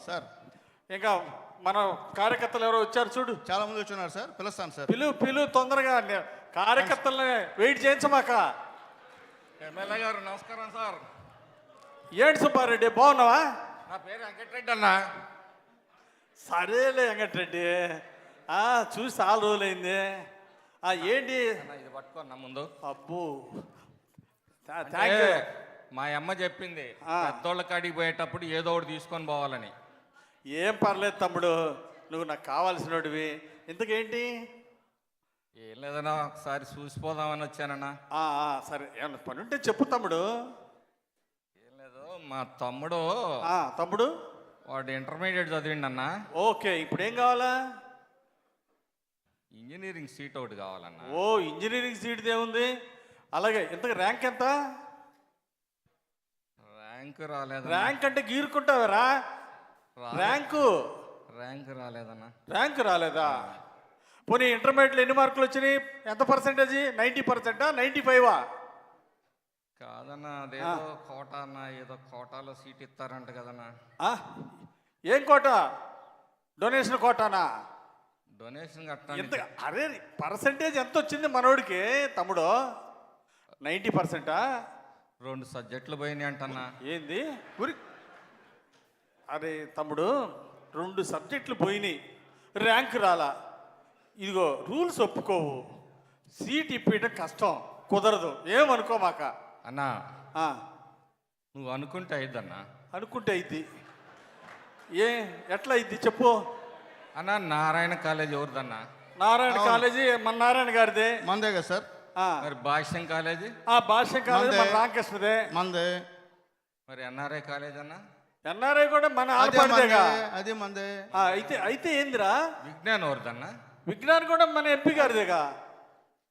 Sir ఇంకా మన కార్యకర్తలు ఎవరో వచ్చారు చూడు. చాలా మంది వచ్చున్నారు సార్, పిలుస్తాను సార్. పిలు తొందరగా. కార్యకర్తలని వెయిట్ చేయించమాక. ఎమ్మెల్యే గారు నమస్కారం సార్. ఏంటి సుబ్బారెడ్డి, బాగున్నావా? నా పేరు వెంకటరెడ్డి అన్న. సరేలే వెంకటరెడ్డి, చూసి చాలా రోజులైంది. ఏంటి ఇది పట్టుకోన్నా ముందు. అబ్బో థ్యాంక్ యూ. మా అమ్మ చెప్పింది పెద్దోళ్ళ కాడికి పోయేటప్పుడు ఏదో ఒకటి తీసుకొని పోవాలని. ఏం పర్లేదు తమ్ముడు, నువ్వు నాకు కావాల్సినోడివి. ఇంతకేంటి? ఏం లేదన్నా, ఒకసారి చూసిపోదామని వచ్చానన్నా. సరే, ఏమన్నా పని ఉంటే చెప్పు తమ్ముడు. ఏం లేదు, మా తమ్ముడు తమ్ముడు వాడు ఇంటర్మీడియట్ చదివిండి అన్న. ఓకే, ఇప్పుడు ఏం కావాలా? ఇంజనీరింగ్ సీట్ ఒకటి కావాలన్నా. ఓ, ఇంజనీరింగ్ సీట్ ఏముంది? అలాగే, ఇంతకు ర్యాంక్ ఎంత? ర్యాంక్ రాలేదు. ర్యాంక్ అంటే గీరుకుంటావరా? ర్యాంకు రాలేదన్నా. ర్యాంక్ రాలేదా? పోనీ ఇంటర్మీడియట్లో ఎన్ని మార్కులు వచ్చినాయి? ఎంత పర్సెంటేజ్? 90%, 95? కాదన్నా, అదేదో కోటా అన్న, ఏదో కోటాలో సీట్ ఇస్తారంట కదన్నా. ఏం కోట? డొనేషన్ కోటానా? డొనేషన్ కట్టా. అరే, పర్సెంటేజ్ ఎంత వచ్చింది మనోడికి తమ్ముడు? 90%? 2 సబ్జెక్టులు పోయినాయి అంటన్నా. ఏంది? అరే తమ్ముడు, 2 సబ్జెక్టులు పోయినాయి, ర్యాంక్ రాలా. ఇదిగో రూల్స్ ఒప్పుకోవు, సీట్ ఇప్పించడం కష్టం, కుదరదు. ఏమనుకోమాక అన్నా. నువ్వు అనుకుంటే అయిద్దన్నా. అనుకుంటే అయింది. ఎట్లా అయింది చెప్పు అన్నా. నారాయణ కాలేజ్ ఎవరిదన్నా? నారాయణ కాలేజీ మన నారాయణ గారిదే. మందే కదా సార్. మరి భాష్యం కాలేజీ? భాష్యం కాలేజీ మన రామకృష్ణదే. మందే. మరి ఎన్ఆర్ఐ కాలేజ్ అన్నా? ఎన్ఆర్ఐ కూడా మన ఆడపడిదేగా. అదే మందే. అయితే ఏందిరా? విజ్ఞాన్ ఎవరిదన్నా? విజ్ఞాన్ కూడా మన ఎంపీ గారిదేగా.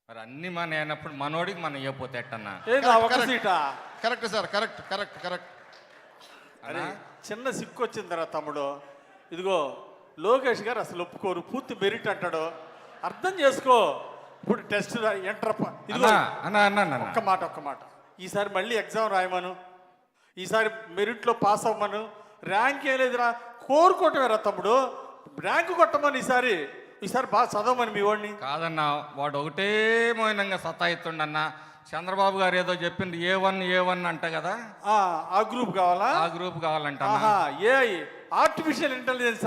మరి అన్ని మన అయినప్పుడు మనోడికి మనం ఇవ్వపోతే ఎట్టన్నా? ఒక సీటా? Correct sir, correct correct correct. అరే, చిన్న సిక్కు వచ్చిందిరా తమ్ముడు. ఇదిగో లోకేష్ గారు అసలు ఒప్పుకోరు, పూర్తి మెరిట్ అంటాడు. అర్థం చేసుకో. ఇప్పుడు టెస్ట్ ఎంటర్. ఒక్క మాట, ఈసారి మళ్ళీ ఎగ్జామ్ రాయమను. ఈసారి మెరిట్లో పాస్ అవ్వమను. ర్యాంక్ ఏం లేదురా, కోరుకోవటమేరా తమ్ముడు. ర్యాంక్ కొట్టమని ఈసారి బాగా చదవమని మీ వాడిని. కాదన్నా, వాడు ఒకటే మౌనంగా సతాయిస్తుండన్నా. చంద్రబాబు గారు ఏదో చెప్పింది A1 అంట కదా. ఆ గ్రూప్ కావాలా? ఆ గ్రూప్ కావాలంట. ఆర్టిఫిషియల్ ఇంటెలిజెన్స్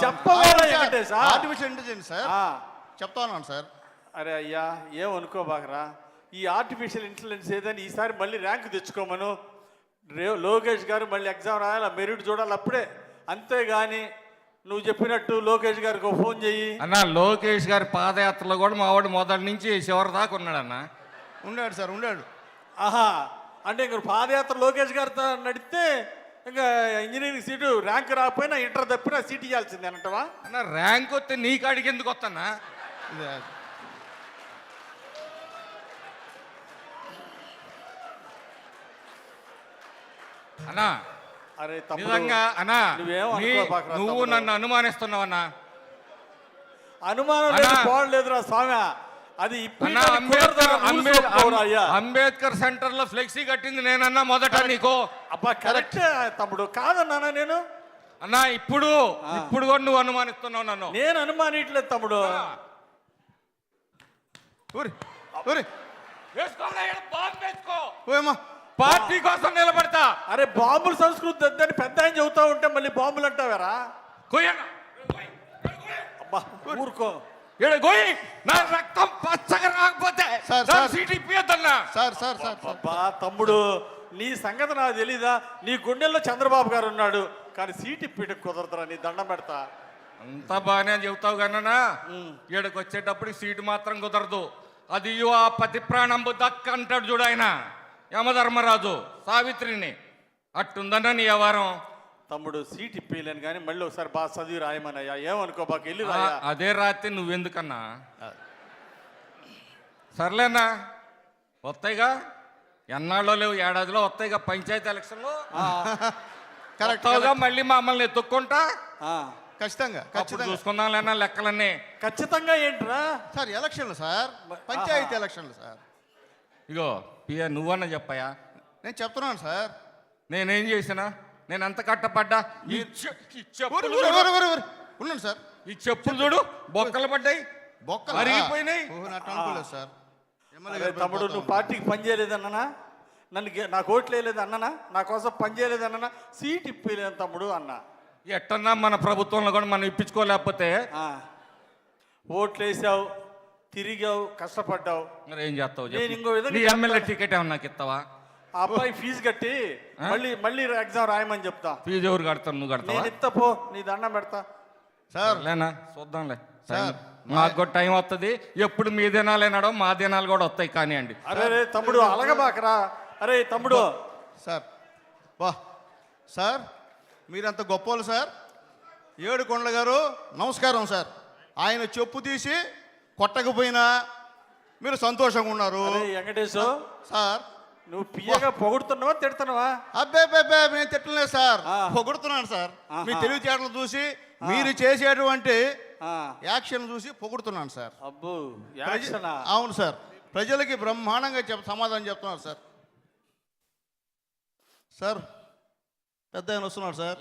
చెప్పవాలి. ఆర్టిఫిషియల్ ఇంటెలిజెన్స్ సార్ చెప్తా ఉన్నాను సార్. అరే అయ్యా, ఏమనుకోబాకరా. ఈ ఆర్టిఫిషియల్ ఇంటెలిజెన్స్ ఏదని ఈసారి మళ్ళీ ర్యాంక్ తెచ్చుకోమను. లోకేష్ గారు మళ్ళీ ఎగ్జామ్ రాయాలి, మెరిట్ చూడాలి అప్పుడే. అంతేగాని నువ్వు చెప్పినట్టు లోకేష్ గారికి ఫోన్ చెయ్యి అన్నా. లోకేష్ గారి పాదయాత్రలో కూడా మా వాడు మొదటి నుంచి చివరి దాకా ఉన్నాడన్నా. ఉన్నాడు సార్, ఉన్నాడు. అంటే ఇంక పాదయాత్ర లోకేష్ గారితో నడిస్తే ఇంకా ఇంజనీరింగ్ సీటు ర్యాంక్ రాకపోయినా ఇంటర్ తప్పినా సీట్ ఇవ్వాల్సిందే అంటవా? అన్న, ర్యాంక్ వస్తే నీ కాడికి ఎందుకు వస్తానా? అన్నా, అరే నిజంగా అన్నా, నువ్వు నన్ను అనుమానిస్తున్నావన్నా. అనుమానం పోవట్లేదురా స్వామి. అది అంబేద్కర్ సెంటర్ లో ఫ్లెక్సీ కట్టింది నేనన్నా మొదట నీకు. అబ్బా కరెక్ట్ తమ్ముడు, కాదన్నా నేను. అన్నా, ఇప్పుడు కూడా నువ్వు అనుమానిస్తున్నావు నన్ను. నేను అనుమానిట్లేదు తమ్ముడు. పార్టీ కోసం నిలబడతా. అరే, బాంబుల సంస్కృతి వద్దని పెద్ద ఆయన చెబుతా ఉంటే మళ్ళీ బాంబులు అంటావారా? అబ్బా ఊరుకో. నా రక్తం పచ్చగా రాకపోతే సీట్ ఇప్పియద్దన్నా. అబ్బా తమ్ముడు, నీ సంగతి నాకు తెలీదా? నీ గుండెల్లో చంద్రబాబు గారు ఉన్నాడు, కానీ సీట్ ఇప్పిట కుదరదురా. నీ దండం పెడతా. అంతా బాగానే చెబుతావు కన్నా, ఈడకి వచ్చేటప్పుడు సీటు మాత్రం కుదరదు. అది ఆ పతి ప్రాణంబు దక్క అంటాడు చూడు ఆయన యమధర్మరాజు సావిత్రిని. అట్టుందన్నా నీ వ్యవహారం. తమ్ముడు, సీట్ ఇప్పలేను కానీ మళ్ళీ ఒకసారి బాగా చదివి రాయమనయ్యా. ఏమనుకో బాగా వెళ్ళి. అదే రాత్రి నువ్వెందుకన్నా? సర్లేనా, వస్తాయిగా. ఎన్నాళ్ళో లేవు, ఏడాదిలో వస్తాయిగా పంచాయతీ ఎలక్షన్లో. కరెక్ట్గా మళ్ళీ మమ్మల్ని ఎత్తుక్కుంటా. ఖచ్చితంగా చూసుకుందాం లేనా లెక్కలన్నీ. ఖచ్చితంగా ఏంట్రా సార్? ఎలక్షన్లు సార్, పంచాయతీ ఎలక్షన్లు సార్. ఇగో పియ, నువ్వన్నా చెప్పయా. నేను చెప్తున్నాను సార్. నేనేం చేసినా? నేను ఎంత కట్టపడ్డా ఈ చెప్పులు ఊరు, చూడు, ఊరు, ఊరు, ఊరు. ఉన్నాను సార్. ఈ చెప్పులు చూడు బొక్కలు పడ్డాయి, బొక్కలు అరిగిపోయినాయి. అట్లా అనుకోలేదు సార్. ఎమ్మెల్యే అరే గారు తమ్ముడు, నువ్వు పార్టీకి పని చేయలేదన్ననా, నాకు ఓట్లు వేయలేదు అన్ననా, నా కోసం పని చేయలేదు అన్ననా, సీట్ ఇప్పలేదు తమ్ముడు అన్న. ఎట్టన్నా మన ప్రభుత్వంలో కూడా మనం ఇప్పించుకోలేకపోతే ఆ, ఓట్లు వేసావు, తిరిగావు, కష్టపడ్డావు. మరి ఏం చేస్తావు నేను ఇంకో విధంగా నీ ఎమ్మెల్యే టికెట్ ఏమన్నా నాకు ఇస్తావా? ఆ అబ్బాయి ఫీజు కట్టి మళ్ళీ ఎగ్జామ్ రాయమని చెప్తా. ఫీజు ఎవరు కడతారు? నువ్వు కడతావా? నేను ఇస్తా పో, నీ దండం పెడతా. సార్ లేనా చూద్దాంలే. సార్, మాకు కూడా టైం వస్తుంది. ఎప్పుడు మీ దినాలేనాడో మా దినాలు కూడా వస్తాయి కానివ్వండి. అరే తమ్ముడు అలగబాకరా. అరే తమ్ముడు, సార్ వా సార్, మీరంత గొప్పలు సార్. ఏడుకొండల గారు నమస్కారం సార్. ఆయన చెప్పు తీసి కొట్టకపోయినా మీరు సంతోషంగా ఉన్నారు అరే వెంకటేశు, సార్. నువ్వు పియ్యగా పొగుడుతున్నావా తిడుతున్నావా? అబ్బే అబ్బే నేను తిట్టలేదు సార్, ఆ. పొగుడుతున్నాను సార్. ఆహా. మీ తెలివితేటలు చూసి మీరు చేసేటువంటి ఆ, యాక్షన్ చూసి పొగుడుతున్నాను సార్. అబ్బో యాక్షనా? అవును సార్, ప్రజలకి బ్రహ్మాండంగా సమాధానం చెప్తున్నారు సార్. సార్ పెద్ద ఆయన వస్తున్నారు సార్.